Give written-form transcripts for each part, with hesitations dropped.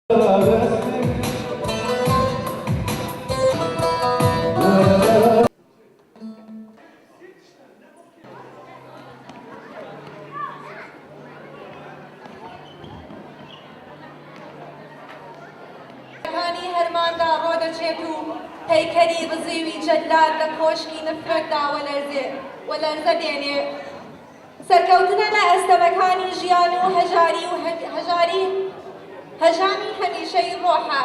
هەرماندا ڕۆدەچێت و پەیکەری ڕزیوی جەلات لە کۆشکی نفرەتدا وەلەرزە دێنێ. سەرکەوتنە لە ئەستەمەکانی ژیان و هەژامی هەمیشەی ڕۆحە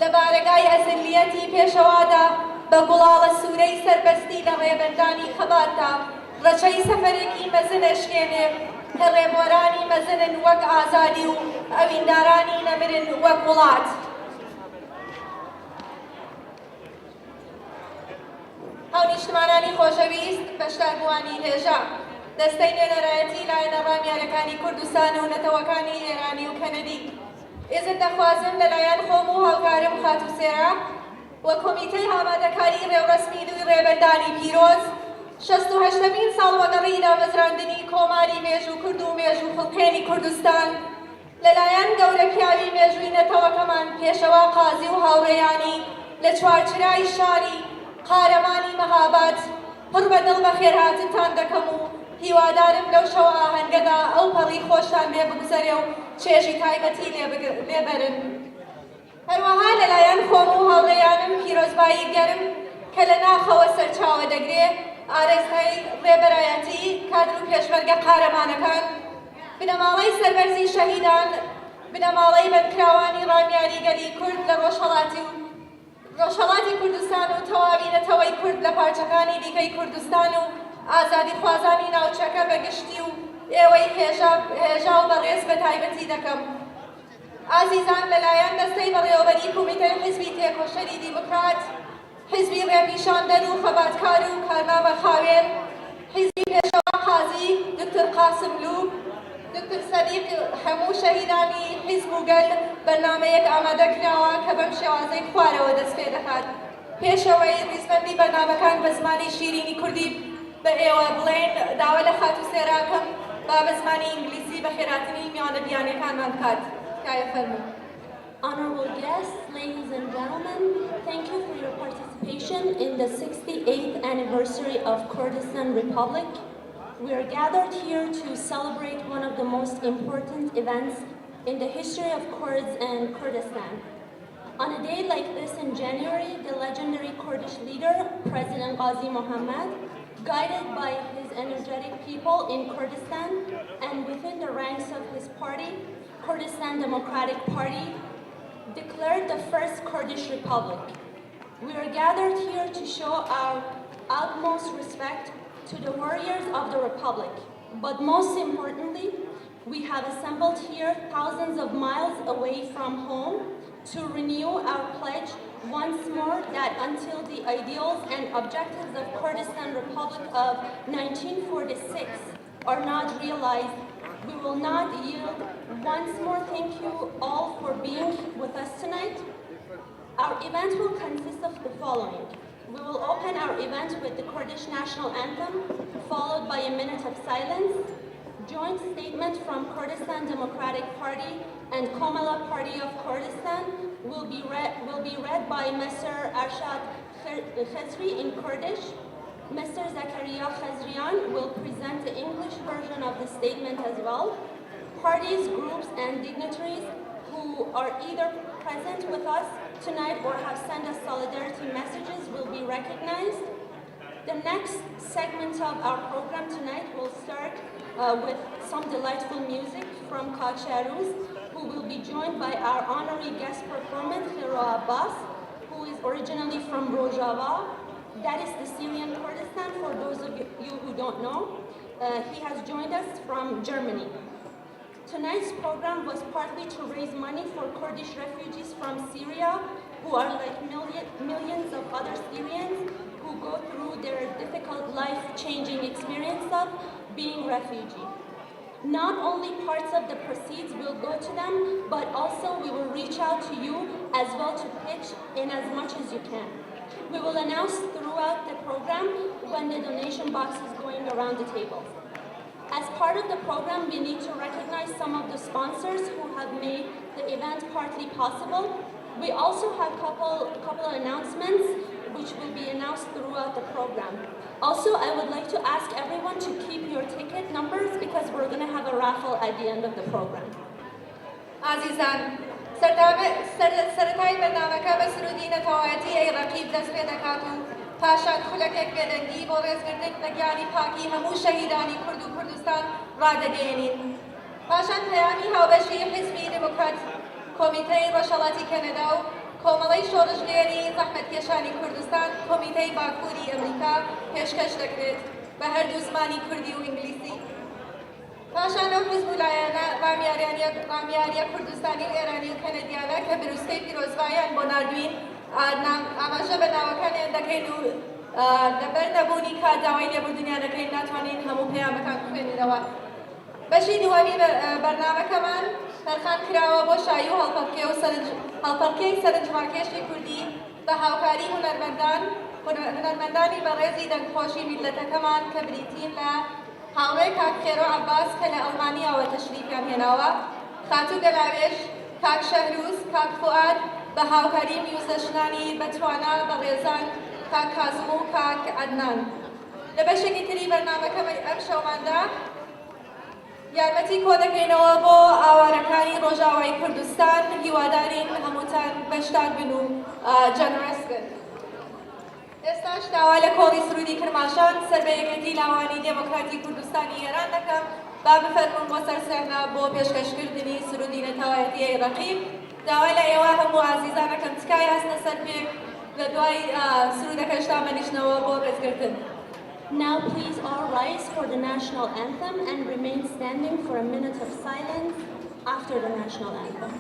لە بارگای ئەزلیەتی پێشەوادا بە گوڵاڵە سوورەی سەربەستی لە رێبەندانی خەباتدا ڕەچەی سەفەرێکی مەزن ئەشکێنێ کە ڕێبۆرانی مەزنن وەک ئازادی و ئەویندارانی نەمرن وەک وڵات. هاونیشتمانانی خۆشەویست، بەشداربووانی هێژە، دەستەی نوێنەرایەتی لایەنە ڕامیارەکانی کوردستان و نەتەوەکانی ئێرانی و کەنەدی، ئێزت دەخوازم لەلایەن خۆم و هاوکارم خاتوسێرە وە کۆمیتەی ئامادەکاری رێورەسمی 2YREBENDانی پیرۆز 68مین ساڵوەگەڕی دامەزراندنی کۆماری مێژوو کورد و مێژوو خوڵقێنی کوردستان لەلایەن گەورە پیاوی مێژووی نەتەوەکەمان پێشەوا قازی و هاوڕێیانی لە چوارچرای شاری قارەمانی مەهاباد پڕ بەدڵ بە خێرهاتتان دەکەم و هیوادارم لەو شەو ئاهەنگەدا ئەو پەڕی خۆشتان لێ بگوزەرێ و چێژی تایبەتی لێبەرن. هەروەها لەلایەن خۆم و هاوڕێیانم پیرۆزبایی گەرم کە لە ناخەوە سەرچاوە دەگرێ ئارێزهای ڕێبەرایەتی کادر و پێشمەرگە قارەمانەکان، بنەماڵەی سەربەرزی شەهیدان، بنەماڵەی بەندکراوانی ڕامیاری گەلی کورد لە رۆژهەڵاتی کوردستان و تەواوی نەتەوەی کورد لە پارچەکانی دیکەی کوردستان و ئازادی خوازانی ناوچەکە بەگشتی و ئێوەی هێژا و بەڕێز بە تایبەتی دەکەم. ئازیزان، لەلایەن دەستەی بەڕێوەبەری کومیتەی حیزبی تێکۆشەری دێموکرات، حیزبی ڕێپیشاندەر و خەباتکار و کارنامە خاوێن، حیزبی پێشەوا قازی دکتۆر قاسم لوب، دکتۆر سەدیق، هەموو شەهیدانی حیزب و گەل بەرنامەیەک ئامادەکراوە کە بەم شێوازەی خوارەوە دەست پێ دەکات. پێشەوەی ڕیزبەندی بەرنامەکان بە زمانی شیرینی کوردی بە ئێوە بڵێن داوا لە خاتوسێراکەم با بە زمانی ئینگلیزی بە خێراتنی میوانە بیانیەکانمان بکات. تایە فەرموو. Honorable guests, ladies and gentlemen, thank you for your participation in the 68th anniversary of Kurdistan Republic. We are gathered here to celebrate one of the most important events in the history of Kurds and Kurdistan. On a day like this in January, the legendary Kurdish leader, President Ghazi Mohammad, guided by his energetic people in Kurdistan and within the ranks of his party, Kurdistan Democratic Party, declared the first Kurdish Republic. We are gathered here to show our utmost respect to the warriors of the Republic. But most importantly, we have assembled here thousands of miles away from home to renew our pledge once more that until the ideals and objectives of Kurdistan Republic of 1946 are not realized, we will not yield. Once more, thank you all for being with us tonight. Our event will consist of the following. We will open our event with the Kurdish national anthem, followed by a minute of silence. Joint statement from Kurdistan Democratic Party and Komala Party of Kurdistan will be read by Mr. Arshad Khazri in Kurdish. Mr. Zakaria Khazrian will present the English version of the statement as well. Parties, groups, and dignitaries who are either present with us tonight or have sent us solidarity messages will be recognized. The next segment of our program tonight will start with some delightful music from Kaksharuz, who will be joined by our honorary guest performer, Khiro Abbas, who is originally from Rojava. That is the Syrian Kurdistan, for those of you who don't know. He has joined us from Germany. Tonight's program was partly to raise money for Kurdish refugees from Syria, who are like millions of other Syrians who go through their difficult life-changing experience of being refugee. Not only parts of the proceeds will go to them, but also we will reach out to you as well to pitch in as much as you can. We will announce throughout the program when the donation box is going around the table. As part of the program, we need to recognize some of the sponsors who have made the event partly possible. We also have a couple of announcements which will be announced throughout the program. Also, I would like to ask everyone to keep your ticket numbers because we're going to have a raffle at the end of the program. عزیزان، سەرەتای بەرنامەکە بە سرودی نەتەوایەتی ئەی ڕەقیب دەست پێ دەکات و پاشان خولەکێک بێدەنگی بۆ ڕێزگرتن لە گیانی پاکی هەموو شەهیدانی کورد و کوردستان ڕادەگەیەنین. پاشان پەیامی هاوبەشی حیزبی دێموکراتی کۆمیتەی رۆژهەڵاتی کانەدا و کۆمەڵەی شۆڕژلێری زەحمەتکێشانی کوردستان کۆمیتەی باکووری ئەمریکا پێشکەش دەکرێت بە هەردوو زمانی کوردی و ئینگلیسی. پاشان ئەو حیزب و لایەنە ڕامیاریە کوردستانی و ئێرانی و کەنەدیانە کە بروسکەی پیرۆزبایان بۆ ناردوین ئاماژە بە ناوەکانیان دەکەین و لەبەر نەبوونی کات داوای لێبوردنیان دەکەین ناتوانین هەموو پەیامەکان بخوێنینەوە. بەشی دووەمی بەرنامەکەمان تەرخان کراوە بۆ شایی و هەڵپەڵکێی سەرنجڕاکێشی کوردی بە هاوکاری هونەرمەندانی بەڕێزی دەنگخۆشی میلەتەکەمان کە بریتین لە هاوڕێی کاک خێرۆ عەباس کە لە ئەڵمانیاوە تەشریفیان هێناوە، خاتوو گەلاوێش، کاک شەهروز، کاک فوئاد بە هاوکاری میوزەشنانی بەتوانا بەڕێزان کاک کازم و کاک عەدنان. لە بەشێکی تری بەرنامەکە ئەم شەوماندا یارمەتی کۆ دەکەینەوە بۆ ئاوارەکانی ڕۆژاوای کوردستان. هیوادارین هەمووتان بەشدار بن و جەنەرەس بن. ئێستاش داوا لە کۆڕی سرودی کرماشان سەر بە یەکەتی لاوانی دێموکراتی کوردستانی ئێران دەکەم. با بفەرمون بۆ سەرسێنا بۆ پێشکەشکردنی سرودی نەتەوایەتی ئەی ڕەقیب. داوای لە ئێوە هەموو ئازیزانەکەم تکای هەستە سەر پێک لە دوای سرودەکەشدا مەنیشنەوە بۆ ڕێزگرتن. Now please all rise for the national anthem and remain standing for a minute of silence after the national anthem.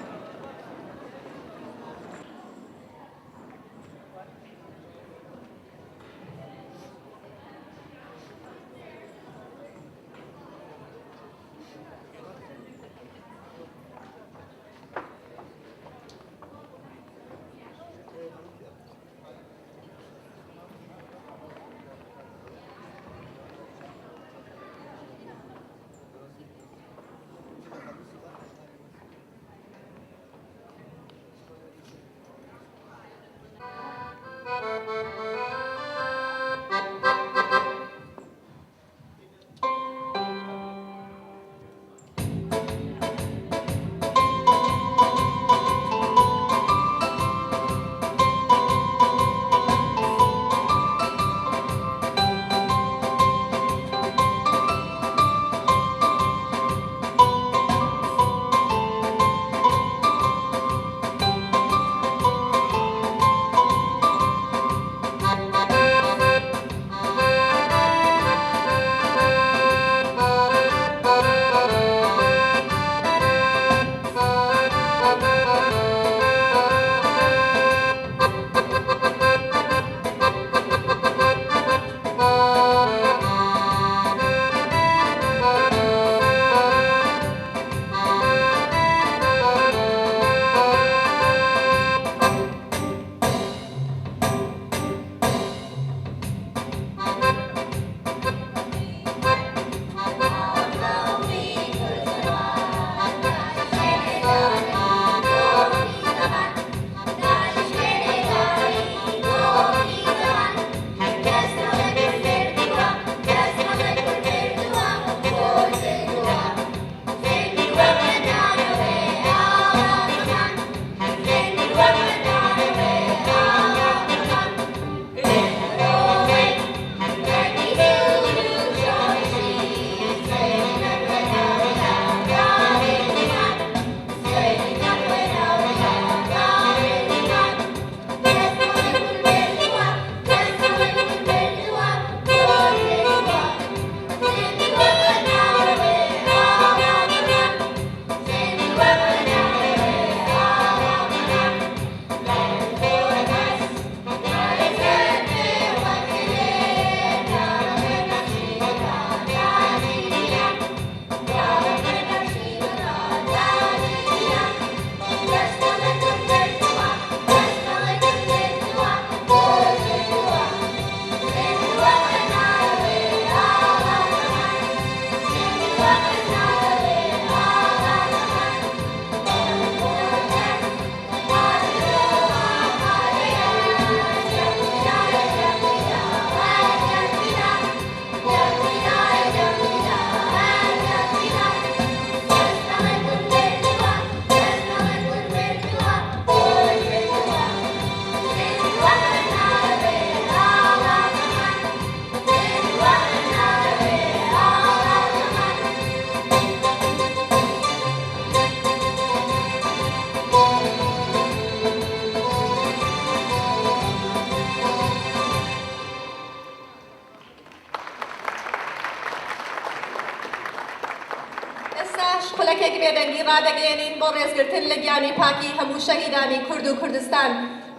ڕادەگەێنین بۆ ڕێزگرتن لە گیانی پاکی هەموو شەهیدانی کورد و کوردستان.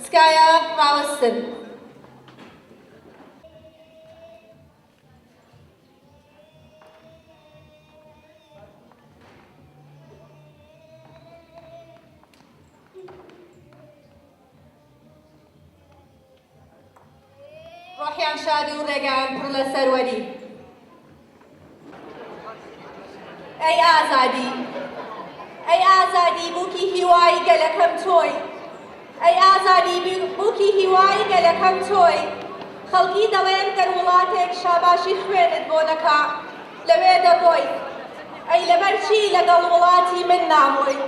تکایە ڕاوەستن. ڕۆحیان شاد و ڕێگان پڕ لە سەروەری. ئەی ئازادی، ئەی ئازادی بووکی هیوای گەلەکەم تۆی، ئەی ئازادی بووکی هیوای گەلەکەم تۆی. خەڵکی دەڵێن دەروڵاتێک شاباشی خوێنت بۆ نەکا لەوێ دەڕۆی. ئەی لەبەرچی لەگەڵ وڵاتی من نامۆی.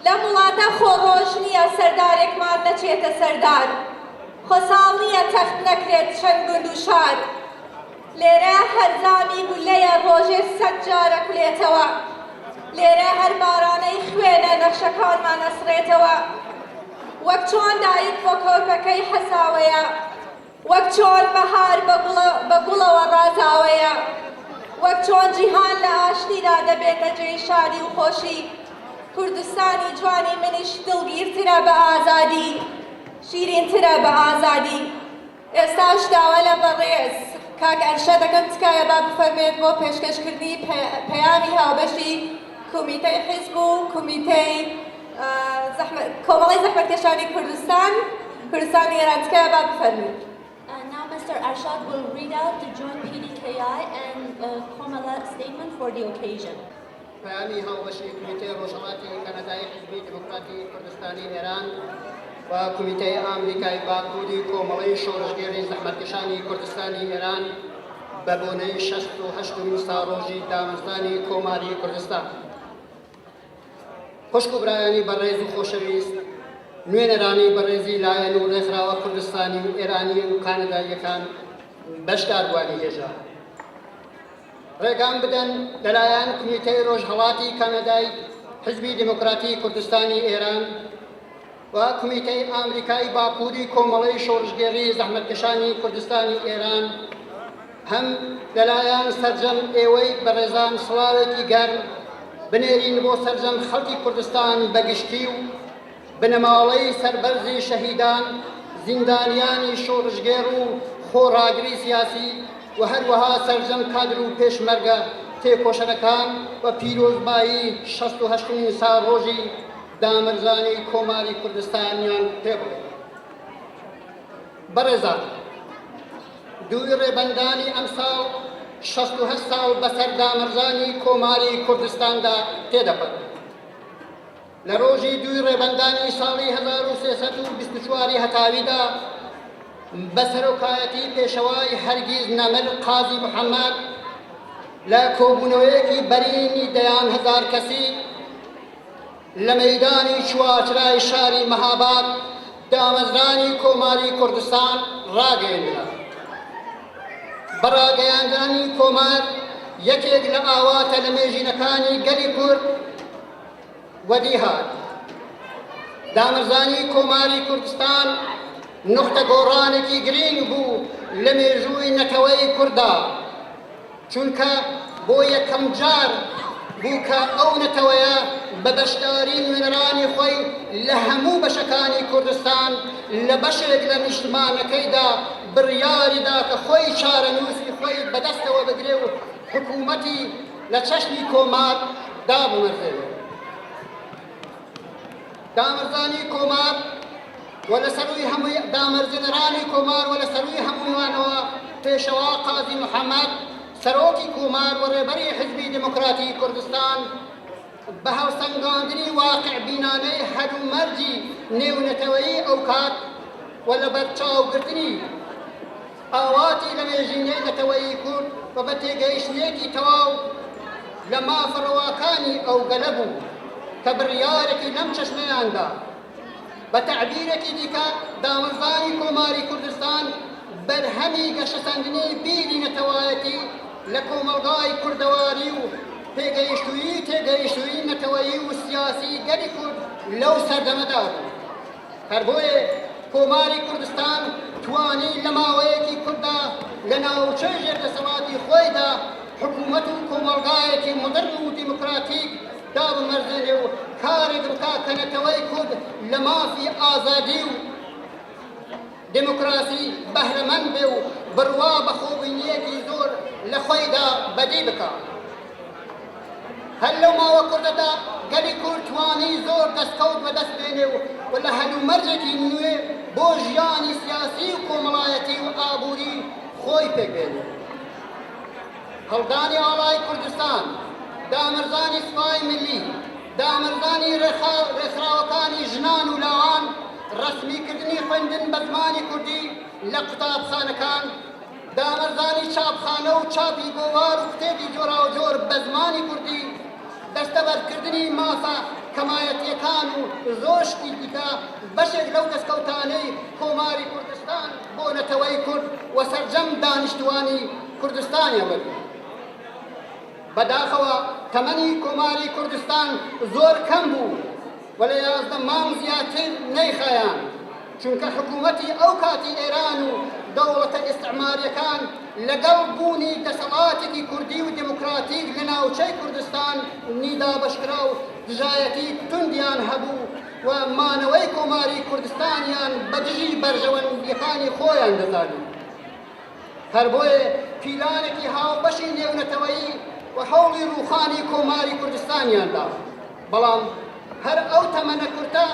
لەم وڵاتە خۆڕۆژ نییە سەردارێکمان نەچێتە سەردار. خۆساڵ نییە تەخت نەکرێت چەند گوند و شار. لێرە هەرزامی گولەیە ڕۆژێ سەد جارە کولێتەوە. لێرە هەر بارانەی خوێنە نەخشەکانمان ئەسڕێتەوە. وەک چۆن دایک بۆ کۆرپەکەی حەساوەیە، وەک چۆن بەهار بە گوڵەوە ڕازاوەیە، وەک چۆن جیهان لە ئاشتیدا دەبێتە جێی شادی و خۆشی. کوردستانی جوانی منیش دڵگیرترە بە ئازادی، شیرینترە بە ئازادی. ئێستاش داوە لە بەڕێز کاک ئەرشە دەکەم تکایە با بفەرمێت بۆ پێشکەشکردنی پەیامی هاوبەشی کومیتەی حیزب و کومیتەی کۆمەڵی زەحمەتکێشانی کوردستانی ئێران تکایە با بفەرمێت. Now Mr. Arshad will read out the joint PDKI and Komala statement for the occasion. پەیامی هاوبەشی کومیتەی رۆژهەڵاتی کانەدایی حیزبی دێموکراتی کوردستانی ئێران و کومیتەی ئامریکای باکووری کۆمەڵی شۆڕژگێڕی زەحمەتکێشانی کوردستانی ئێران بە بۆنەی 68 ساڵرۆژی دامەزرانی کۆماری کوردستان. خوشک و برایانی بەڕێز و خۆشەویست، نوێنەرانی بەڕێزی لایەن و ڕێکخراوە کوردستانی و ئێرانی و کانەداییەکان بەشداربوانی هێژە. ڕێگان بدەن لەلایەن کومیتەی رۆژهەڵاتی کانەدایی حیزبی دێموکراتی کوردستانی ئێران و کومیتەی ئامریکای باکووری کۆمەڵی شۆڕژگێڕی زەحمەتکێشانی کوردستانی ئێران هەم لەلایەن سەرجەم ئێوەی بەڕێزان سڵاوێکی گەرم بنێرین بۆ سەرجەم خەڵکی کوردستان بەگشتی و بنەماڵەی سەربەرزی شەهیدان، زیندانیانی شۆڕژگێڕ و خۆڕاگری سیاسی و هەروەها سەرجەم کادر و پێشمەرگە تێکۆشەرەکان و پیرۆزبایی 68 ساڵرۆژی دامەزرانی کۆماری کوردستانیان پێبڵێ. بەڕێزان، 2YREBENDانی ئەمساڵ 68 ساڵ بەسەر دامەزرانی کۆماری کوردستاندا تێدەپەن. لە ڕۆژی 2YREBENDانی ساڵی 1324 هەتاویدا بە سەرۆکایەتی پێشەوای هەرگیز نەمر قازی محەممەد لە کۆبوونەوەیەکی بەرینی دەیان هەزار کەسی لە مەیدانی چوارچرای شاری مەهاباد دامەزرانی کۆماری کوردستان ڕاگەیەنرا. بەڕاگەیاندانی کۆمار یەکێک لە ئاواتە لە مێژینەکانی گەلی کورد وەدی هات. دامەزرانی کۆماری کوردستان نقطە گۆڕانێکی گرنگ بوو لە مێژووی نەتەوەی کووردا، چونکە بۆ یەکەم جار بوو کە ئەو نەتەوەیە بە بەشداری نوێنەرانی خۆی لە هەموو بەشەکانی کوردستان لە بەشێک لە نیشتمانەکەیدا بڕیاریدا کە خۆی چارەنووسی خۆی بەدەستەوە بگرێ و حکوومەتی لە چەشنی کۆمار دابمەرزێت. دامەزرانی کۆمار و لە سەروی هەمووی دامەرزێنەرانی کۆمار و لە سەروی هەموویانەوە پێشەوا قازی محەممەد سەرۆکی کۆمار و ڕێبەری حیزبی دێموکراتی کوردستان بە هەڵسەنگاندنی واقع بینانەی هەرومەرجی نێونەتەوەیی ئەو کات و لە بەرچاوگرتنی ئاواتی لە مێژینەی نەتەوەیی کورد و بە تێگەیشتنێکی تەواو لە مافڕەواکانی ئەو گەلە بوو کە بڕیارێکی لەم چەشمەیاندا. بە تعبیرێکی دیکە دامەزرانی کۆماری کوردستان بەرهەمی گەشەسەندنی بیری نەتەوایەتی لە کۆمەلگای کوردەواری و تێگەیشتووی نەتەوەیی و سیاسی گەلی کورد لەو سەردەمەدا بوو. هەر بۆیە کۆماری کوردستان توانی لە ماوەیەکی کووردا لە ناوچەی ژێردەسەڵاتی خۆیدا حکوومەت و کۆمەلگایەکی مدرن و دیموکراتیک دابمەرزێنێ و کارێک بکا کە نەتەوەی کورد لە مافی ئازادی و دێموکراسی بەهرەمەند بێ و بڕوا بە خۆبینیەکی زۆر لە خۆیدا بەدی بکە. هەر لەو ماوە کوردەدا گەلی کورد توانی زۆر دەستکەوت بەدەست بێنێ و لە هەلومەرجێکی نوێ بۆ ژیانی سیاسی و کۆمەڵایەتی و ئابووری خۆی پێکبێنێ. هەڵدانی ئاڵای کوردستان، دامەزرانی سوپای ملی، دامەزرانی ڕێکخراوەکانی ژنان و لاوان، ڕەسمیکردنی خوێندن بە زمانی کوردی لە قوتابخانەکان، دامەزرانی چاپخانە و چاپی گۆوار و کتێبی جۆراوجۆر بە زمانی کوردی، دەستەبەرکردنی مافە کەمایەتیەکان و زۆر شتی دیکە بەشێک لەو دەستکەوتانەی کۆماری کوردستان بۆ نەتەوەی کورد و سەرجەم دانیشتوانی کوردستانیەوە. بەداخەوە تەمەنی کۆماری کوردستان زۆر کەم بوو و لە 11 مانگ زیاتر نەیخایان، چونکە حکوومەتی ئەو کاتی ئێران و دەوڵەتە ئیستعماریەکان لەگەڵ بوونی دەسەڵاتێکی کوردی و دێموکراتیک لە ناوچەی کوردستان نیدا بەشکرا و دژایەتی توندیان هەبوو و مانەوەی کۆماری کوردستانیان بە دژی بەرژەوەندیەکانی خۆیان دەزانی. هەر بۆیە پیلانێکی هاوبەشی نێونەتەوەیی و هەوڵی ڕووخانی کۆماری کوردستانیاندا، بەڵام هەر ئەو تەمەنە کورتە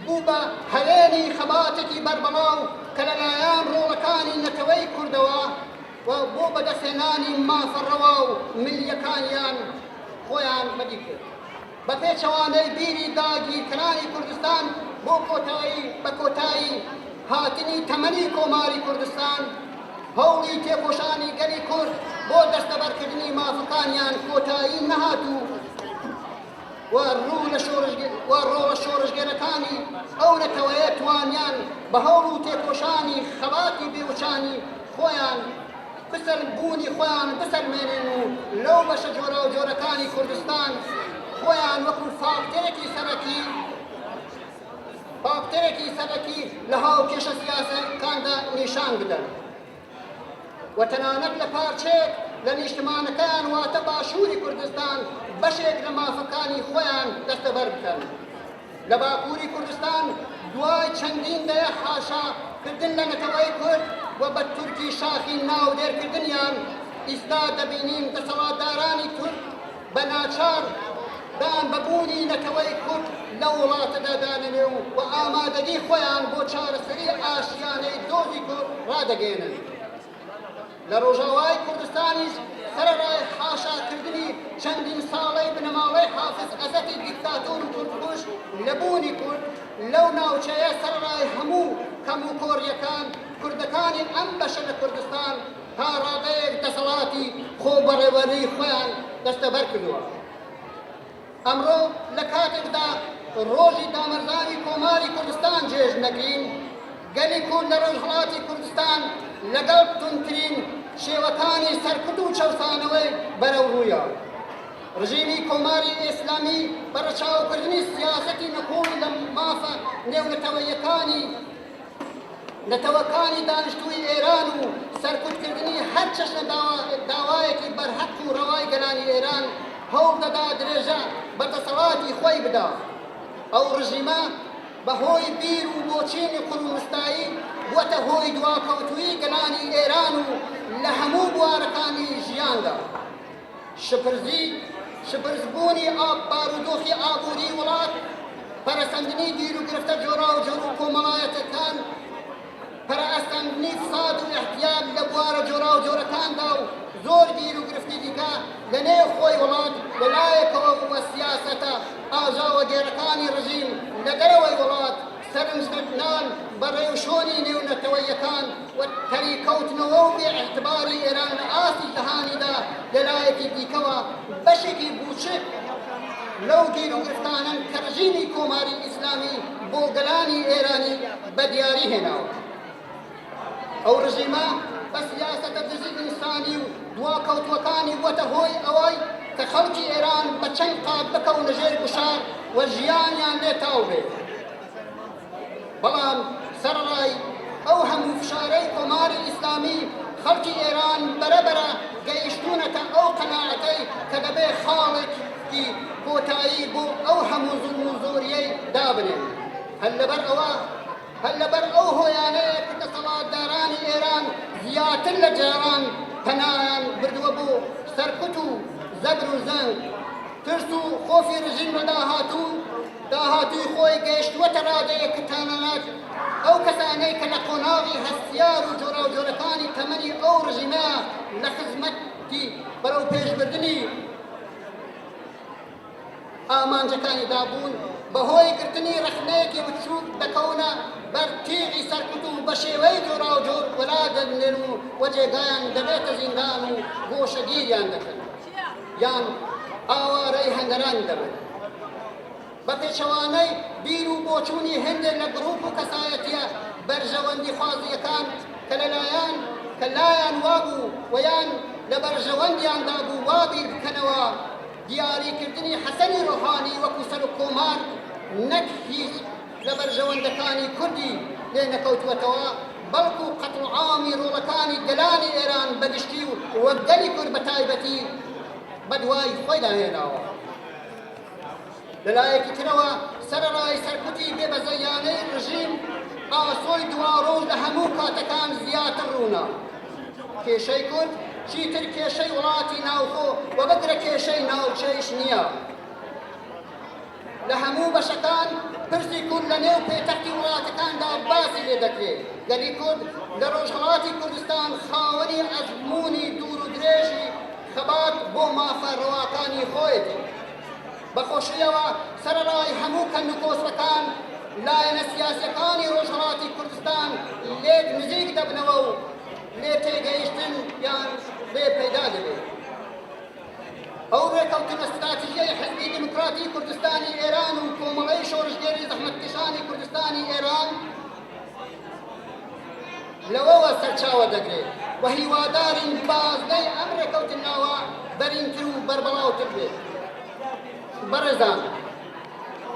بوو بە هەلێنی خەباتێکی بەربەڵاو کە لەلایەن ڕۆڵەکانی نەتەوەی کوردەوە و بۆ بەدەستهێنانی مافەڕەوا و ملیەکانیان خۆیان بەدی کرد. بە پێچەوانەی بیری داگیرکردنی کوردستان بۆ کۆتایی هاتنی تەمەنی کۆماری کوردستان، هەوڵی تێکۆشانی گەلی کورد بۆ دەستەبەرکردنی مافەکانیان کۆتایی نەهاتوو و ڕۆ لە شۆڕژگەرەکانی ئەو نەتەوەیە توانیان بە هەوڵ و تێکۆشانی خەباتی بێوچانی خۆیان بوونی خۆیان بسەلمێنێن و لەو بەشە جۆراوجۆرەکانی کوردستان خۆیان وەکو فاکتەرێکی سەرەکی لە هاوکێشە سیاسەکاندا نیشان بدەن و تەنانەت لە پارچێک لە نیشتمانەکان واتە باشووری کوردستان بەشێک لە مافەکانی خۆیان دەستەبەر بکەن. لە باکووری کوردستان دوای چەندین دەیە حاشاکردن لە نەتەوەی کورد و بە تورکی شاخی ناودێرکردنیان ئیستا دەبینیم دەسەڵاتدارانی تورک بە ناچار دان بەبوونی نەتەوەی کورد لە وڵاتەدا دانەنێ و ئامادەگی خۆیان بۆ چارەسەری ئاشتیانەی دۆزی کورد ڕادەگەێنن. لە ڕۆژاوای کوردستانیش سەرەڕای حاشاکردنی چەندین ساڵەی بنەماڵەی حافز ئەزەتی دیکتاتۆر و کوردکوژ لە بوونی کورد لەو ناوچەیە سەرەڕای هەموو کەم و کۆڕیەکان کوردەکانی ئەم بەشە لە کوردستان تا ڕادەیەک دەسەڵاتی خۆبەڕێوەری خۆیان دەستەبەر کردووە. ئەمڕۆ لە کاتێکدا ڕۆژی دامەزرانی کۆماری کوردستان جێژ نەکرین، گەلی کورد لە رۆژهەڵاتی کوردستان لەگەڵ توندترین شێوەکانی سەرکوت و چەوسانەوەی بەرەو ڕوویە. ڕژیمی کۆماری ئیسلامی بەڕەچاوکردنی سیاسەتی نەکۆڵی لە مافە نەتەوەکانی دانیشتووی ئێران و سەرکوتکردنی هەر چەشنە داوایەکی بەرهەق و ڕەوای گەلانی ئێران هەوڵ دەدا درێژە بە دەسەڵاتی خۆی بدا. ئەو ڕژیمە بەهۆی بیر و بۆچینی قوڵمستایی بووەتە هۆی دواکەوتووی گەلانی ئێران و لە هەموو بوارەکانی ژیاندا. شپرزبوونی بارودۆخی ئابووری وڵات، پەرەسەندنی دیر و گرفتە جۆراوجۆر و کۆمەڵایەتەکان، پەرەئەستاندنی فساد و احتیال لە بوارە جۆراوجۆرەکاندا و زۆر گیر و گرفتی دیکە لە نێو خۆی وڵات لەلایەکەوە وە سیاسەتە ئاژاوەگێرەکانی ڕژیم لە دەرەوەی وڵات سەرنجدان بەڕێوشۆنی نێونەتەوەیەکان و تەریکەوتنەوە و بێئیعتباری ئێران لە ئاستی جەهانیدا لەلایەکی دیکەوە بەشێکی بوچک لەو گیر و گرفتانن کە ڕژیمی کۆماری ئیسلامی بۆ گەلانی ئێرانی بە دیاری هێناوە. ئەو ڕژیمە بە سیاسەتە دژی ئینسانی و دواکەوتوەکانی بووەتە هۆی ئەوەی کە خەڵکی ئێران بە چەند قات بکەون لەژێر گوشار و ژیانیان لێتاو بێت. بەڵام سەرڕای ئەو هەموو فشارەی کۆماری ئیسلامی خەڵکی ئێران بەرەبەرە گەیشتوونەتە ئەو قەناعەتەی کە دەبێ دەستپێکی کۆتایی بۆ ئەو هەموو زوڵم و زۆریەی دابنێن هەر لەبەر ئەو هۆیانەیە کە دەسەڵاتدارانی ئێران زیاتر لە جاران پەنایان بردووە بۆ سەرکوت و زەبر و زەنگ ترس و خۆفی ڕژیم بە داهاتووی خۆی گەیشتووەتە ڕادەیەک کە تەنانەت ئەو کەسانەی کە لە قۆناغی هەستیار و جۆراوجۆرەکانی تەمەنی ئەو ڕژیمە لە خزمەتی بەرەو پێشبردنی ئامانجەکانی دابوون بەهۆی گرتنی ڕەخنەیەکی بچووک دەکەونە بەر تیغی سەرکوت و بە شێوەی جۆراوجۆر وەلا دەبنێن و وەجێگایان دەبێتە زیندان و گۆشەگیریان دەکەن یان ئاوارەی هەنگەران دەبن بە پێچەوانەی بیر و بۆچوونی هێندێک لە گروپ و کەسایەتیە بەرژەوەندی خوازیەکان کە لایەن وابوو ویان لە بەرژەوەندیاندا بوو وابیر بکەنەوە دیاریکردنی حەسەنی ڕۆحانی وەکو سەر و کۆمار نەک هیچ لە بەرژەوەندەکانی کوردی لێ نەکەوتوەتەوە بەڵکو قەتڵ عامی ڕۆڵەکانی گەلانی ئێران بەگشتی و وەگەلی کورد بە تایبەتی بەدوای خۆیدا هێناوە لەلایەکی ترەوە سەرەڕای سەرکوتی بێبەزەیانەی ڕژیم ئاسۆی دواڕۆژ لە هەموو کاتەکان زیاتر ڕوونا کێشەی کورد چیتر کێشەی وڵاتی ناوخۆ و بەگرە کێشەی ناوچەیش نییە لە هەموو بەشەکان پرسی کورد لە نێو پێتەختی وڵاتەکاندا باسی لێ دەکرێت گەلی کورد لە ڕۆژهەڵاتی کوردستان خاوەنی ئەزموونی دوور و درێژی خەبات بۆ مافەڕەواکانی خۆیەتی بەخۆشیەوە سەرەڕای هەموو کەنوکۆسەکان لایەنە سیاسیەکانی ڕۆژهەڵاتی کوردستان لێ نزیک دەبنەوە و لێ تێگەیشتن یان لێ پەیدا دەبێت ئەو رێکەوتنە استراتیژیەی حیزبی دێموکراتی کوردستانی ئێران و کۆمەڵەی شۆڕژگێری زەحمەتکێشانی کوردستانی ئێران لەوەوە سەرچاوە دەگرێت و هیوادارین بازدەی ئەم رێکەوتنەوە بەرینتر و بەربەڵاوتر بێت بەڕێزان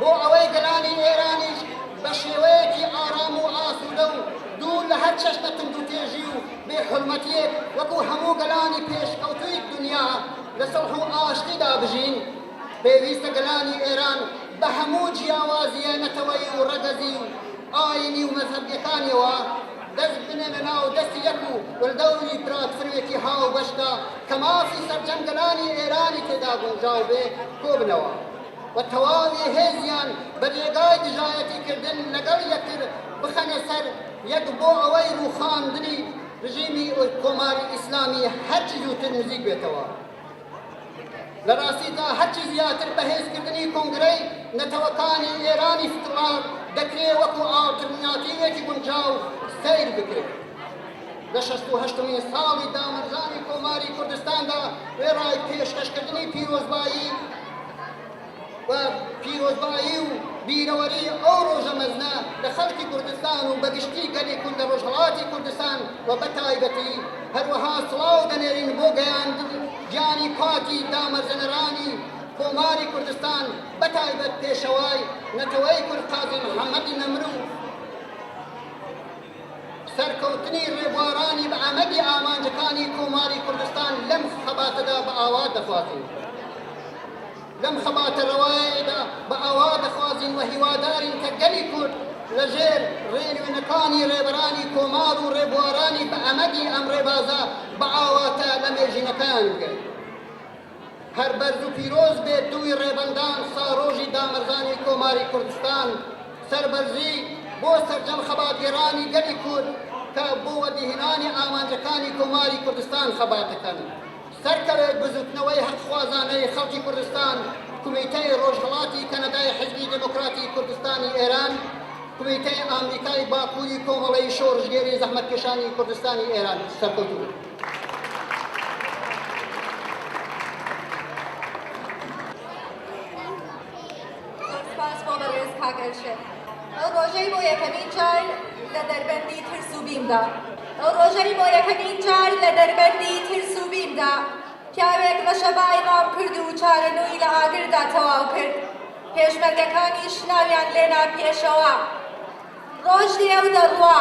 بۆ ئەوەی گەلانی ئێرانیش بە شێوەیەکی ئارام و ئاسوودە و دوور لە هەر چەشنە تند و تێژی و بێحورمەتیەک وەکو هەموو گەلانی پێشکەوتووی دنیا لە سەڵح و ئاشتیدا بژین پێویستە گەلانی ئێران بە هەموو جیاوازیە نەتەوەی و ڕەگەزی و ئاینی و مەذهەبیەکانیەوە دەست بنێنە ناو دەستی یەک و وەلدەوری پراتفرێکی هاو بەشدا کە مافی سەرجەمگەلانی ئێرانی تێدا گونجاو بێ کۆبنەوە و تەواوی هێزیان بە ڕێگای دژایەتیکردن لەگەڵ یەکتر بخەنە سەر یەک بۆ ئەوەی ڕووخاندنی ڕژیمی کۆماری ئیسلامی هەرچی زووتر نزیک بێتەوە لە ڕاستیدا هەرچی زیاتر بەهێزکردنی کۆنگرەی نەتەوەکانی ئێرانی فتڵار دەکرێت وەکو ئالترناتیڤێکی گونجاو سیر بکرێت لە 68مین ساڵی دامەزرانی کۆماری کوردستاندا وێڕای پێشکەشکردنی پیرۆزبایی و بیرەوەری ئەو ڕۆژە مەزنە لە خەڵکی کوردستان و بەگشتی گەلی کورد لە ڕۆژهەڵاتی کوردستان و بەتایبەتی هەروەها سڵاو دەنێرین بۆ گەیاندن گیانی پاکی دامەزرانی کۆماری کوردستان بەتایبەت پێشەوای نەتەوەی کورد قازی محەممەدی نەمرو سەرکەوتنی ڕێبوارانی بە ئەمەدی ئامانجەکانی کۆماری کوردستان لەم خەباتەدا بە ئاوا دەخواتین لەم خەباتە ڕەوایەدا بە ئاوا دەخوازین و هیوادارین کە گەلی کورد لەژێر ڕێنوێنەکانی ڕێبەرانی کۆمار و ڕێبوارانی بە ئەمەدی ئەم ڕێبازە بە ئاواتە لە مێژینەکان بگەین هەر بەرز و پیرۆز بێت دووی رێبەندان ساڵرۆژی دامەزرانی کۆماری کوردستان سەربەرزی بۆ سەرجەم خەباتگێڕانی گەلی کورد کە بۆ وەدیهێنانی ئامانجەکانی کۆماری کوردستان خەباتەکەن سەرکەوێت بزوتنەوەی حەقخوازانەی خەڵکی کوردستان کومیتەی ڕۆژهەڵاتی کانەدای حیزبی دێموکراتی کوردستانی ئێران کومیتەی ئامریکای باکووری کۆمەڵەی شۆڕژگێری زەحمەتکێشانی کوردستانی ئێران سەرکەوتوو ئەو ڕۆژەی بۆ یەکەمین جار لە دەربەندی ترس و بیمدا ئەو ڕۆژەی بۆ یەکەمین جار لە دەربەندی ترس و بیمدا پیاوێک بە شەبای ڕام کرد و چارەنووی لە ئاگردا تەواو کرد پێشمەرگەکانیش ناویان لێنا پێشەوە ڕۆژ دێ و دەڕوا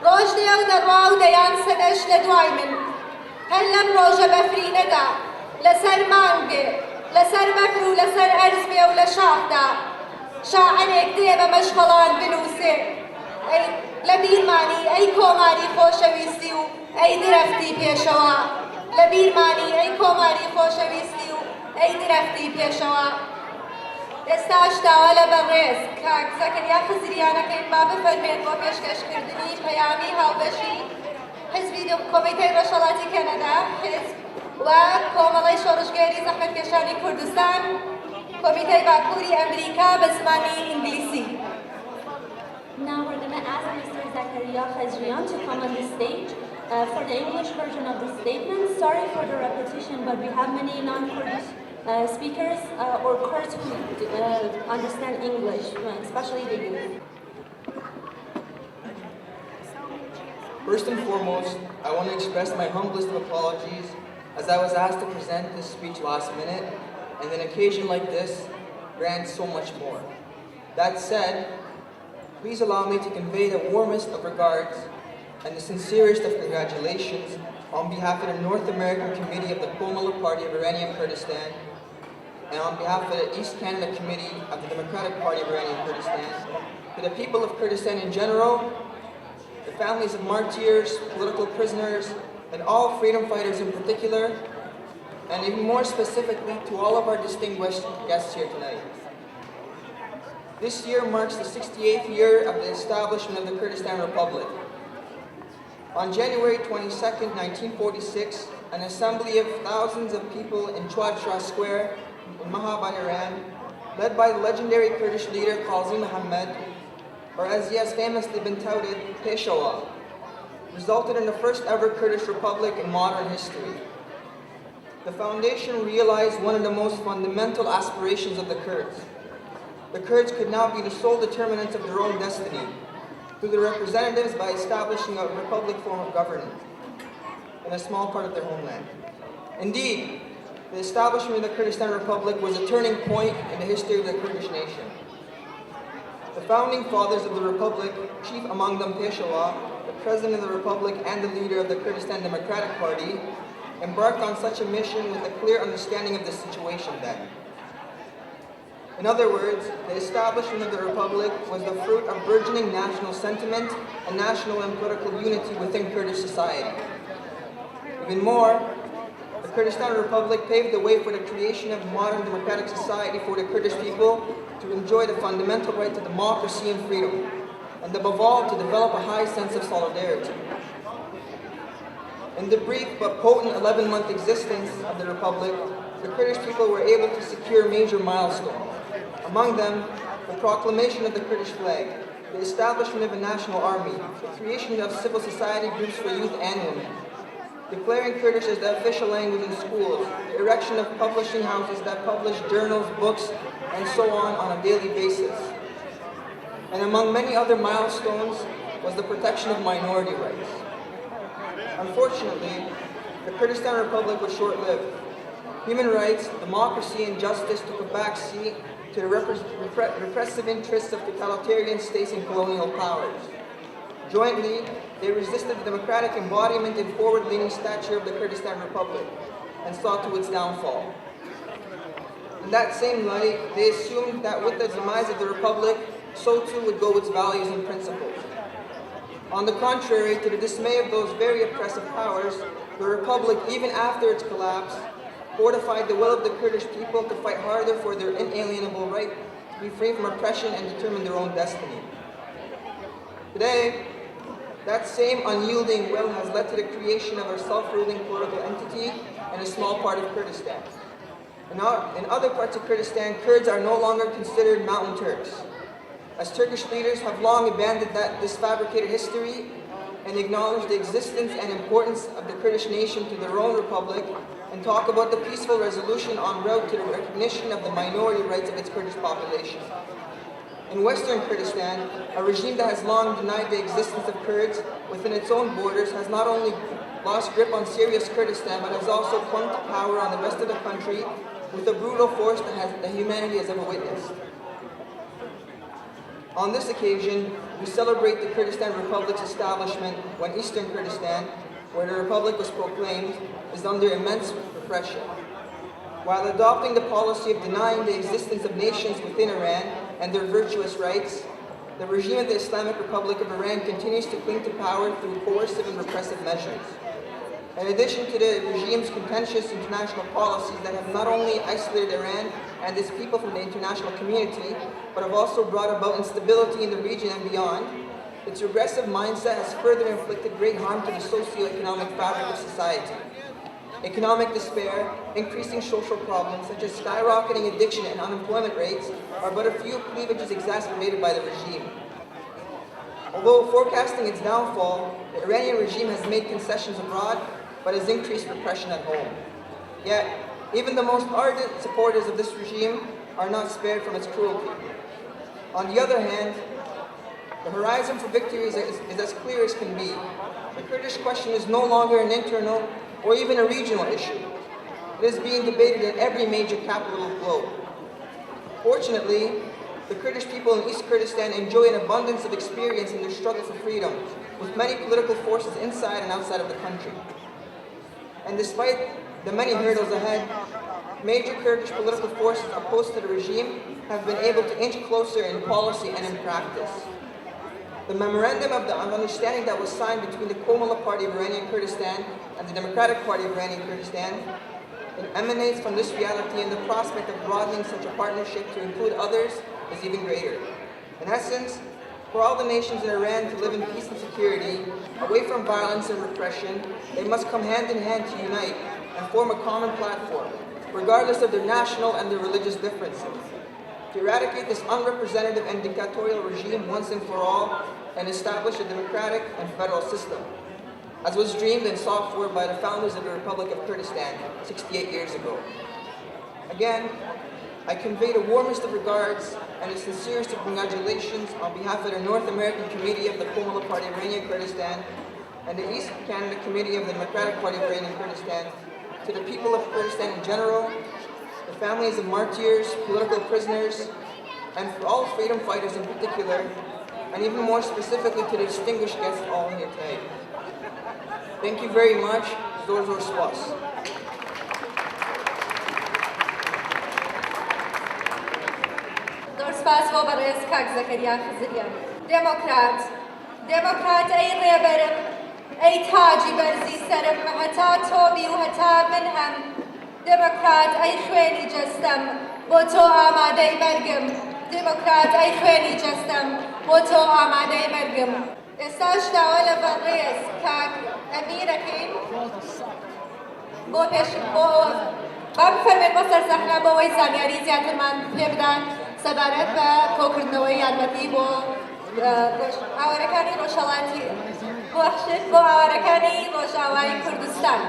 ڕۆژ دێ و دەڕوا و دەیان سەدەش لە دوای من هەر لەم ڕۆژە بەفرینەدا لەسەر مانگێ لەسەر بەکر و لەسەر ئەرز بێ و لە شاخدا شاعرێک دێ بە مەشقەڵان بنووسێ لە بیرمانی ئەی کۆماری خۆشەویستی و ئەی درەختی پێشەوە لە بیرمانی ئەی کۆماری خۆشەویستی و ئەی درەختی پێشەوە ئێستاش داوا لە بەڕێز کاک زەکەریا خزریانەکەین با بفەرمێت بۆ پێشکەشکردنی پەیامی هاوبەشی حیزبی کومیتەی رۆژهەڵاتی کانەدا حیزب و کۆمەڵی شۆڕژگەری زەحمەتکێشانی کوردستان کومیتەی باکووری ئەمریکا بە زمانی ئینگلیسی. Now we're going to ask Mr. Zakaria Khazrian to come on the stage for the English version of the statement. Sorry for the repetition, but we have many non-Kurdish speakers or Kurds who understand English, especially the youth. First and foremost, I want to express my humblest of apologies as I was asked to present this speech last minute, and an occasion like this grants so much more. That said, please allow me to convey the warmest of regards and the sincerest of congratulations on behalf of the North American Committee of the Komal Party of Iranian Kurdistan and on behalf of the East Canada Committee of the Democratic Party of Iranian Kurdistan, to the people of Kurdistan in general, the families of martyrs, political prisoners, and all freedom fighters in particular, and even more specifically to all of our distinguished guests here tonight. This year marks the 68th year of the establishment of the Kurdistan Republic. On January 22nd, 1946, an assembly of thousands of people in Chwadshah Square in Mahabad, Iran, led by the legendary Kurdish leader Qazi Muhammad, or as he has famously been touted, Peshawar, resulted in the first ever Kurdish republic in modern history. The foundation realized one of the most fundamental aspirations of the Kurds. The Kurds could now be the sole determinants of their own destiny, through their representatives by establishing a republic form of government in a small part of their homeland. Indeed, the establishment of the Kurdistan Republic was a turning point in the history of the Kurdish nation. The founding fathers of the Republic, chief among them Peshawar, the President of the Republic and the leader of the Kurdistan Democratic Party, embarked on such a mission with a clear understanding of the situation then. In other words, the establishment of the Republic was the fruit of burgeoning national sentiment and national and political unity within Kurdish society. Even more, the Kurdistan Republic paved the way for the creation of a modern democratic society for the Kurdish people to enjoy the fundamental right to democracy and freedom, and above all, to develop a high sense of solidarity. In the brief but potent 11-month existence of the Republic, the Kurdish people were able to secure major milestones. Among them, the proclamation of the Kurdish flag, the establishment of a national army, the creation of civil society groups for youth and women, declaring Kurdish as the official language in schools, the erection of publishing houses that publish journals, books, and so on a daily basis. And among many other milestones was the protection of minority rights. Unfortunately, the Kurdistan Republic was short-lived. Human rights, democracy, and justice took a back seat to the repressive interests of totalitarian states and colonial powers. Jointly, they resisted the democratic embodiment and forward-leaning stature of the Kurdistan Republic and saw to its downfall. In that same light, they assumed that with the demise of the Republic, so too would go its values and principles. On the contrary, to the dismay of those very oppressive powers, the Republic, even after its collapse, fortified the will of the Kurdish people to fight harder for their inalienable right to be free from oppression and determine their own destiny. Today, that same unyielding will has led to the creation of a self-ruling political entity in a small part of Kurdistan. In other parts of Kurdistan, Kurds are no longer considered mountain Turks, as Turkish leaders have long abandoned this fabricated history and acknowledged the existence and importance of the Kurdish nation to their own republic and talk about the peaceful resolution en route to the recognition of the minority rights of its Kurdish population. In Western Kurdistan, a regime that has long denied the existence of Kurds within its own borders has not only lost grip on Syria's Kurdistan, but has also clung to power on the rest of the country with a brutal force that humanity has ever witnessed. On this occasion, we celebrate the Kurdistan Republic's establishment when Eastern Kurdistan, where the Republic was proclaimed, is under immense repression. While adopting the policy of denying the existence of nations within Iran and their virtuous rights, the regime of the Islamic Republic of Iran continues to cling to power through coercive and repressive measures. In addition to the regime's contentious international policies that have not only isolated Iran and its people from the international community, but have also brought about instability in the region and beyond, its regressive mindset has further inflicted great harm to the socio-economic fabric of society. Economic despair, increasing social problems such as skyrocketing addiction and unemployment rates are but a few cleavages exacerbated by the regime. Although forecasting its downfall, the Iranian regime has made concessions abroad, but has increased repression at home. Yet, even the most ardent supporters of this regime are not spared from its cruelty. On the other hand, the horizon for victory is as clear as can be. The Kurdish question is no longer an internal or even a regional issue. It is being debated in every major capital of the globe. Fortunately, the Kurdish people in East Kurdistan enjoy an abundance of experience in their struggle for freedom, with many political forces inside and outside of the country. And despite the many hurdles ahead, major Kurdish political forces opposed to the regime have been able to inch closer in policy and in practice. The memorandum of understanding that was signed between the Komala Party of Iranian Kurdistan and the Democratic Party of Iranian Kurdistan emanates from this reality, and the prospect of broadening such a partnership to include others is even greater. In essence, for all the nations in Iran to live in peace and security, away from violence and repression, they must come hand in hand to unite and form a common platform, regardless of their national and their religious differences, to eradicate this unrepresentative and dictatorial regime once and for all, and establish a democratic and federal system, as was dreamed and sought for by the founders of the Republic of Kurdistan 68 years ago. Again, I convey the warmest of regards and the sincerest of congratulations on behalf of the North American Committee of the Komala Party of Iranian Kurdistan and the East Canada Committee of the Democratic Party of Iranian Kurdistan to the people of Kurdistan in general, the families of martyrs, political prisoners, and for all freedom fighters in particular, and even more specifically to the distinguished guests all here today. Thank you very much. Zor zor spas. سپاس بۆ بەڕێز کاک زەکەریا خزریان. دێموکرات ئەی ڕێبەرم، ئەی تاجی بەرزی سەرم، هەتا تۆبی و هەتا من هەم. دێموکرات ئەی خوێنی جەستەم، بۆ تۆ ئامادەی مەرگم. دێموکرات ئەی خوێنی جەستەم، بۆ تۆ ئامادەی مەرگم. ئێستاش داوا لە بەڕێز کاک ئەمیرەکەین بۆ پێش بۆ ئەوە با بفەرمێت بۆ سەرسەحنا بۆ ئەوەی زانیاری زیاترمان پێ بدەن سەبارەت بە کۆکردنەوەی یارمەتی بۆ ئاوارەکانی رۆژهەڵاتی بەخشش بۆ ئاوارەکانی ڕۆژاوای کوردستان.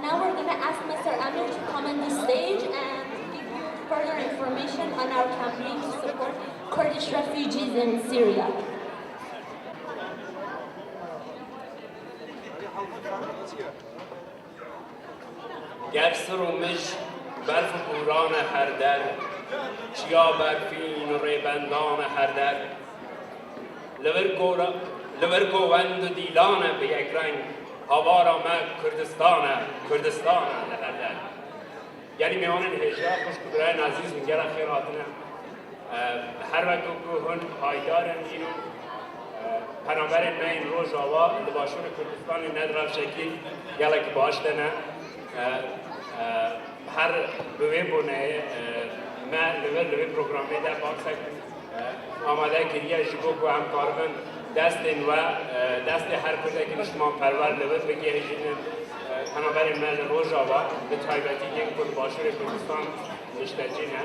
Now we're going to ask Mr. Amir to come on the stage and give you further information on our campaign to support Kurdish refugees in Syria. گرسر و مش برف و بوران هر در چیا برفین و رێبەندان هر در لور گووند و دیلانه به یک رنگ هاوارا ما کردستانه لهر در. یعنی میوانن هجا خوش کدران عزیز میگره خیراتنه هر وقت که هن پایدارن اینو پنابرین من این روز آوا لباشون کردستان ندرال شکل یلک باشدنه هر لوی بونه من لوی پروگرامی در باکسک آماده کریه جبو که همکارمن دست هر کده که نشمان پرور لوی بگیه هجین پنابرین من روز آوا به تایبتی یک کل باشور کردستان نشتجینه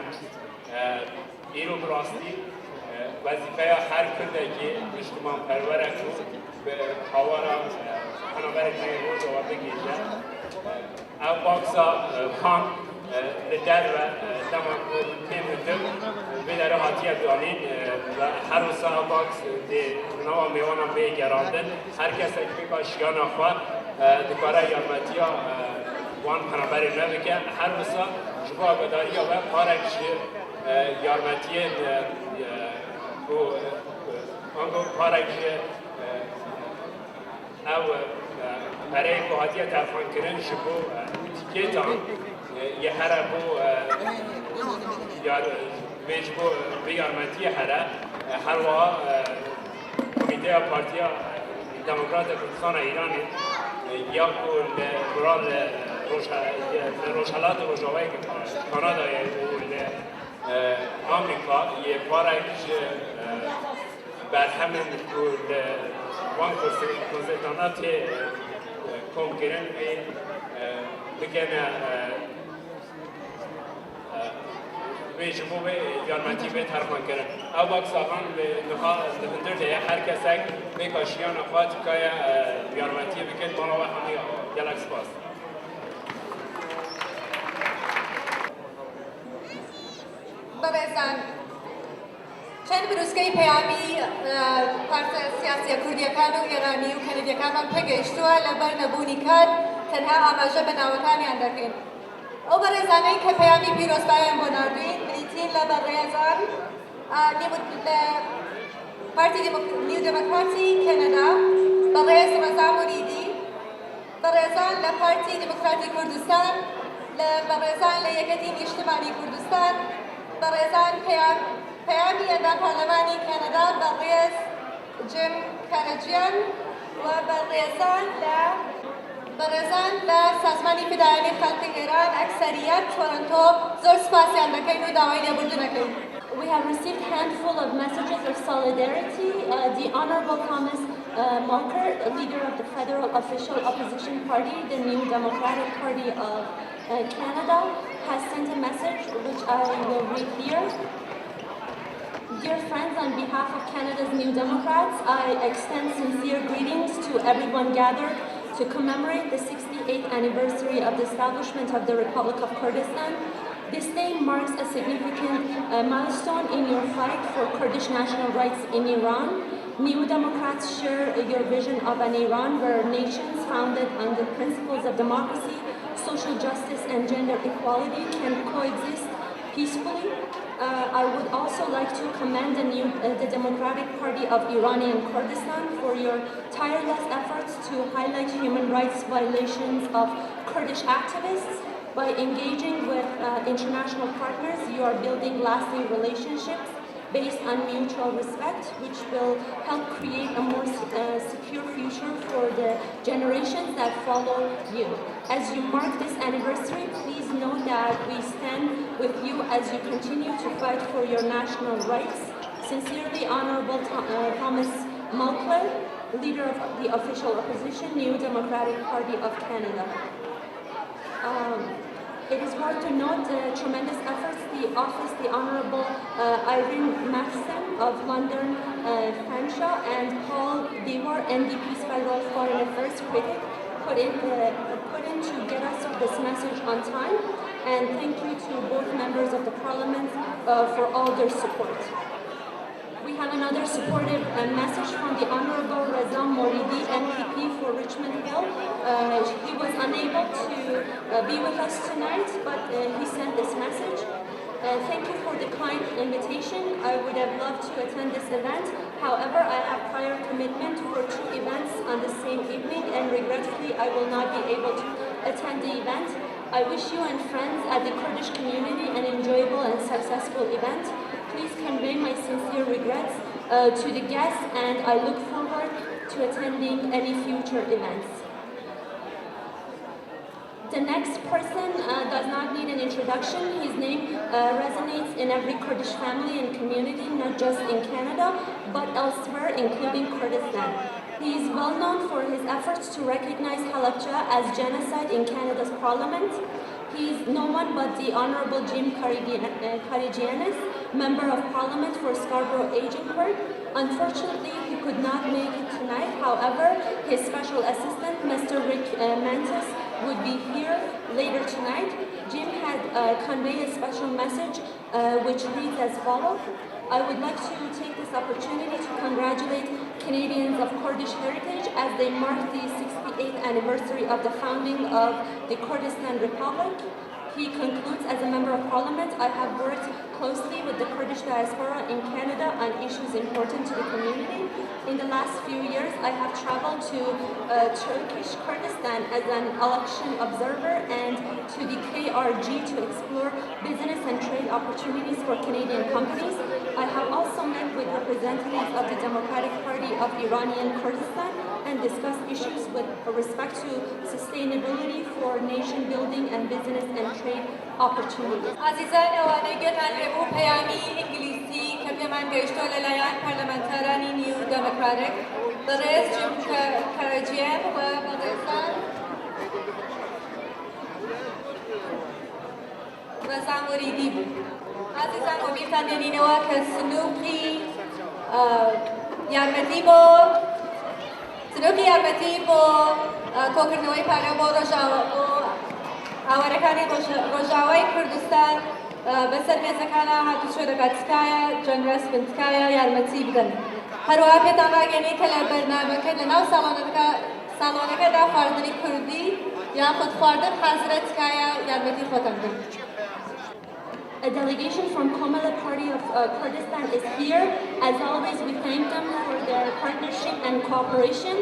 اینو براستی وظیفه هر کده که نشمان پروره که به هوارا پنابرین من روز آوا بگیشه او باکسا خان لدر و تمام تیمتم به در حاطیت دانین و هر روز باکس نوا میوانم به گراندن هر کس که کاشیان آخوا دکاره یارمتی ها وان پنابری نوکه هر روز جبا گداری و پارکش یارمتی آنگو پارکش او برای که حاطیت افغان کرن شبو تیکیتان یه هره بو بیج بو بیارمتی هر وها کومیتەی پارتیا دەموکراتی کوردستان ایران یا برال رۆژهەڵاتی رۆژهەڵاتی کانەدا آمریکا یه پارک برهمن وان کنسلتانات کمکرن بگنه ویجبو به یارمتی به ترخان کردن. او باکس آخان به نخواه دفندر ده هر کسک به کاشیان اخوات که یارمتی بکن بالا و همه گلک سپاس. بەڕێزان چەند بروسکەی پەیامی پارتە سیاسی کوردیەکان و ئێرانی و کەنەدیەکانمان پێگەیشتووە لەبەر نەبوونی کات تەنها ئاماژە بە ناوەکانیان دەکەین. ئەو بەڕێزانەی کە پەیامی پیرۆزبایان بۆ ناردوین بریتین لە بەڕێزان لە پارتی نیو دێموکراتی کانەدا، بەڕێز ڕەزا موریدی، بەڕێزان لە پارتی دێموکراتی کوردستان، بەڕێزان لە یەکەتی نیشتیمانی کوردستان، بەڕێزان پەیامی ئەندام پارلەمانی کانەدا بەڕێز جیم کارەجیان و بەڕێزان لە سازمانی فیدارەتی خەڵکی ئێران ئەکسەریەت تۆرنتۆ زۆر سپاسیان دەکەین و داوای لێبوردنەکەین. We have received a handful of messages of solidarity. The Honorable Thomas Mulcair, leader of the federal official opposition party, the New Democratic Party of Canada, has sent a message which I will read here. Dear friends, on behalf of Canada's New Democrats, I extend sincere greetings to everyone gathered to commemorate the 68th anniversary of the establishment of the Republic of Kurdistan. This day marks a significant milestone in your fight for Kurdish national rights in Iran. New Democrats share your vision of an Iran where nations founded on the principles of democracy, social justice and gender equality can coexist peacefully. I would also like to commend the Democratic Party of Iranian Kurdistan for your tireless efforts to highlight human rights violations of Kurdish activists. By engaging with international partners, you are building lasting relationships based on mutual respect, which will help create a more secure future for the generations that follow you. As you mark this anniversary, please know that we stand with you as you continue to fight for your national rights. Sincerely, Honorable Thomas Mulcair, leader of the official opposition, New Democratic Party of Canada. It is worth to note the tremendous efforts the Honourable Irene Maxson of London, Fanshawe, and Paul Dewar, NDP's Federal Foreign Affairs critic, put in to get us this message on time. And thank you to both members of the Parliament for all their support. We have another supportive message from the Honourable Reza Moridi, MPP for Richmond Hill. He was unable to be with us tonight, but he sent this message. Thank you for the kind invitation. I would have loved to attend this event. However, I have prior commitment for 2 events on the same evening, and regretfully, I will not be able to attend the event. I wish you and friends at the Kurdish community an enjoyable and successful event. Please convey my sincere regrets to the guests, and I look forward to attending any future events. The next person does not need an introduction. His name resonates in every Kurdish family and community, not just in Canada, but elsewhere, including Kurdistan. He is well known for his efforts to recognize Halabja as genocide in Canada's parliament. He is no one but the Honourable Jim Karagianis, Member of Parliament for Scarborough Agincourt. Unfortunately, he could not make it tonight. However, his special assistant, Mr. Rick Mantis, would be here later tonight. Jim had conveyed a special message which reads as follows. I would like to take this opportunity to congratulate Canadians of Kurdish heritage as they mark the 68th anniversary of the founding of the Kurdistan Republic. He concludes, as a Member of Parliament, I have worked closely with the Kurdish diaspora in Canada on issues important to the community. In the last few years, I have traveled to Turkish Kurdistan as an election observer and to the KRG to explore business and trade opportunities for Canadian companies. I have also met with representatives of the Democratic Party of Iranian Kurdistan and discussed issues with respect to sustainability for nation building and business and trade opportunities. عزیزان ئەوانەی گوێتان لێ بوو پەیامی ئینگلیزی کە پێمان گەیشتۆ لەلایەن پەرلەمانتارانی نیو دەموکراتیک بەڕێز جیم کەرەجیان و بەڕێزان ڕێزان وەریدی بوو. عزیزان بۆ بیرتان دێنینەوە کە سنووقی یارمەتی بۆ کۆکردنەوەی پارە بۆ ئاوارەکانی ڕۆژاوای کوردستان بەسەر مێزەکانە هاتوچۆ دەکات تکایە جەنرەس بن تکایە یارمەتی بدەن. هەروەها پێتان ڕاگەێنێ کە لە بەرنامەکە لەناو ساڵۆنەکەدا خواردنی کوردی یاخود خواردن حازرە تکایە یارمەتی خۆتان بدەن. A delegation from Komala Party of Kurdistan is here. As always, we thank them for their partnership and cooperation.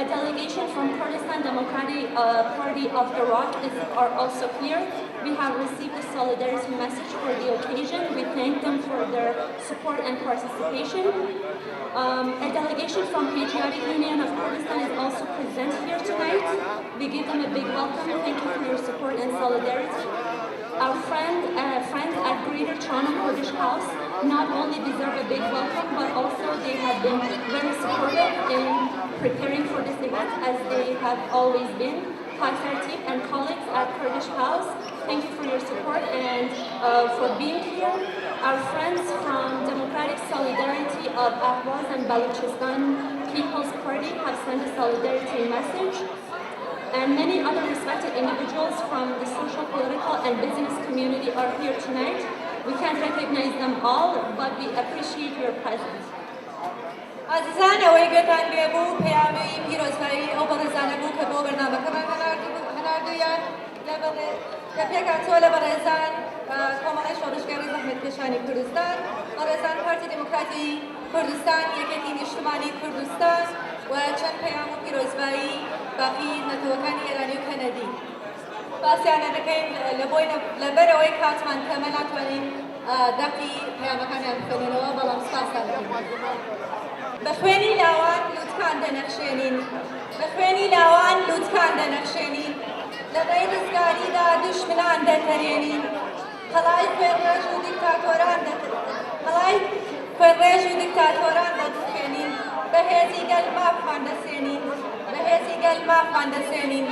A delegation from Kurdistan Democratic Party of Iraq are also here. We have received a solidarity message for the occasion. We thank them for their support and participation. A delegation from Patriotic Union of Kurdistan is also present here tonight. We give them a big welcome. Thank you for your support and solidarity. Our friends at Greater Toronto Kurdish House not only deserve a big welcome, but also they have been very supportive in preparing for this event, as they have always been. Khazartif and colleagues at Kurdish House, thank you for your support and for being here. Our friends from Democratic Solidarity of Ahvaz and Balochistan People's Party have sent a solidarity message. And many other respected individuals from the social, political, and business community are here tonight. We can't recognize them all, but we appreciate your presence. عزیزان ئەوەی گوێتان لێ بوو پەیامی پیرۆزبایی ئەو بەڕێزانە بوو کە بۆ بەرنامەکەمان هەناردوویان کە پێکهاتووە لە بەڕێزان کۆمەڵی شۆڕشگاری زەحمەتکێشانی کوردستان، بەڕێزان پارتی دێموکراتی کوردستان، یەکێتی نیشتمانی کوردستان و چەند پەیام و پیرۆزبایی باقی نەتەوەکانی ئێرانی و کەنەدی. باسییانە دەکەین لەبەرەوەی کاتمان کەمە ناتوانین دەقی پەیامەکانیان بخوێنینەوە، بەڵام سپاسان دەکەین. بە خوێنی لاوان لووتکان دەنەخشێنین، بە خوێنی لاوان لووتکان دەنەخشێنین، لە ڕێی ڕزگاریدا دوشمنان دەتەرێنین، هەڵای خوێنڕێژ و دیکتاتۆران دەدخێنین، بەهێزی گەلماپمان دەسێنین، بەهێزی گەلماپمان دەسێنین.